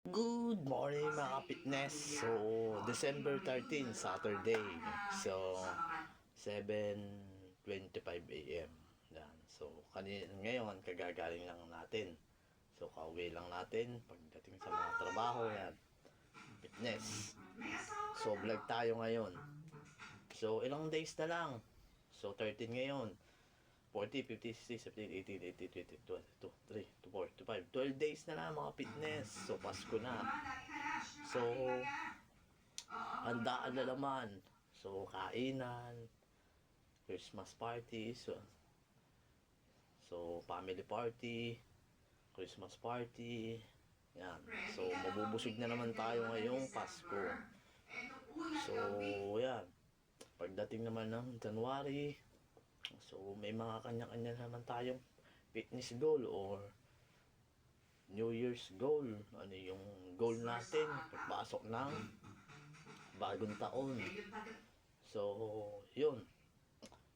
Good morning mga fitness. So, December 13, Saturday. So, 7:25 AM. Yan. So, ngayon kagagaling lang natin. So, kauwi lang natin pagdating sa mga trabaho yan. Fitness. So, vlog tayo ngayon. So, ilang days na lang. So, 13 ngayon. 40, 50, 60, 17, 18, 18, 20, 22, 3, 4, 5, 12 days na lang mga fitness. So, Pasko na. So, handaan na naman. So, kainan, Christmas party, so family party, Christmas party, yan. So, mabubusog na naman tayo ngayong Pasko. So, yan. Pagdating naman ng January, so may mga kanya-kanya naman tayong fitness goal or New Year's goal. Ano yung goal natin pagpasok ng bagong taon. So, yun.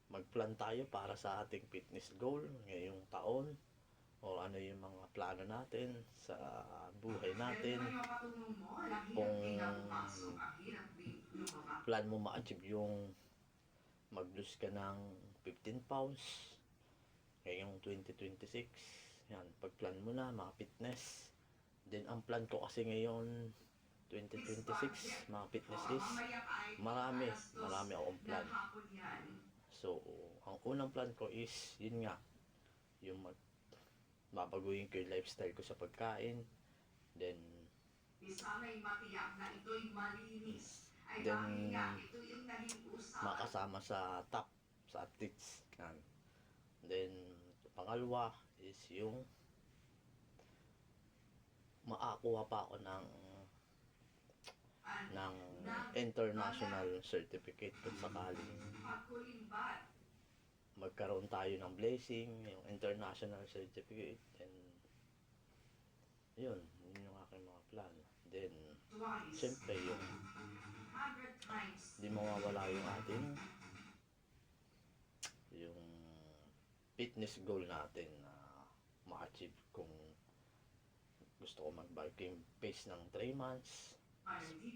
Magplan tayo para sa ating fitness goal ngayong taon o ano yung mga plano natin sa buhay natin. Kung plan mo ma-achieve yung mag-lose ka ng 15 pounds ngayong 2026, yan, pag-plan mo na mga fitness. Then ang plan ko kasi ngayon 2026 mga fitness is marami akong plan. So ang unang plan ko is yun nga, yung babaguhin ko yung lifestyle ko sa pagkain. Then makasama sa top sa athletes yan. Then pangalawa is yung makakuha pa ako ng international certificate kung sakaling magkaroon tayo ng blessing yung international certificate. And yun yung aking mga plan. Then siyempre yung di mawawala yung ating yung fitness goal natin na ma-achieve. Kung gusto ko mag-bulking pace ng 3 months,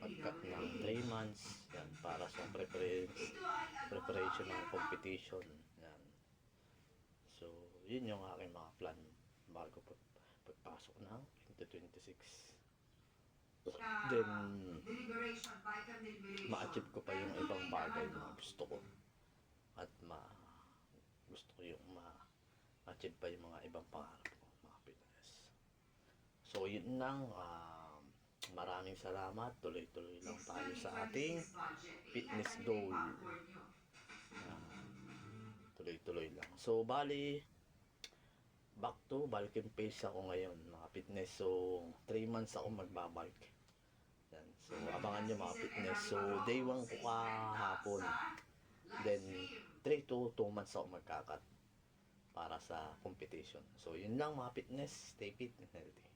pag-cut ng 3 months, yan, para sa preparation ng competition. Yan. So, yun yung aking mga plan bago pagpasok ng 2026. Then, ma-achieve ko pa yung ibang bagay na gusto ko. At gusto ko yung ma-achieve pa yung mga ibang pangarap ko, mga fitness. So, yun lang. Maraming salamat. Tuloy-tuloy lang tayo sa ating fitness goal. Tuloy-tuloy lang. So, bali, back to bulking pace ako ngayon, mga fitness. So, 3 months ako magbabalk. Yan. So, abangan nyo mga fitness. So, day 1 ko kahapon. Then, 3 to 2 months ako magkakat para sa competition. So, yun lang mga fitness. Stay fit and healthy.